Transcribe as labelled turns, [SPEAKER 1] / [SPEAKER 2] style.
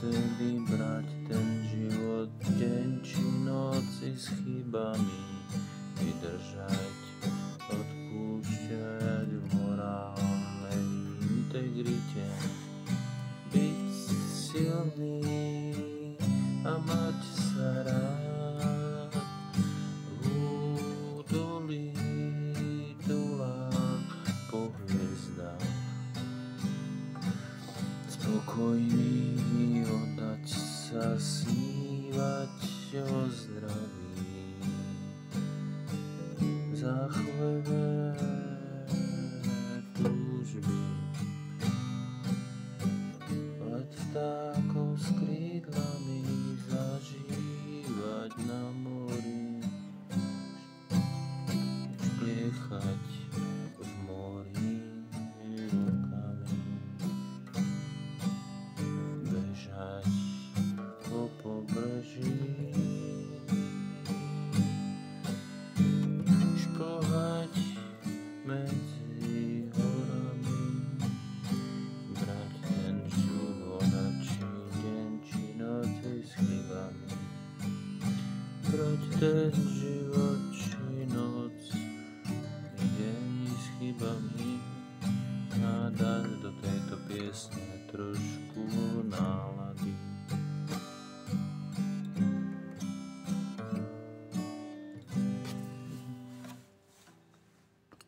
[SPEAKER 1] tedy brať ten život, deň či noci s chybami, vydržať, odpúšťať v morálnej integrite, byť silný a mať sa rád, v údolí tulák po hviezdách, spokojný oddať sa snívať o zdraví, záchvevé túžby, let vtákov s krídlami, zažívať na mori, špliechať v mori rukami, bežať po pobreží, šplhať medzi horami, brať ten život a či deň, či noci s chybami, brať ten život, či noc, deň s chybami a dať do tejto piesne trošku nálady.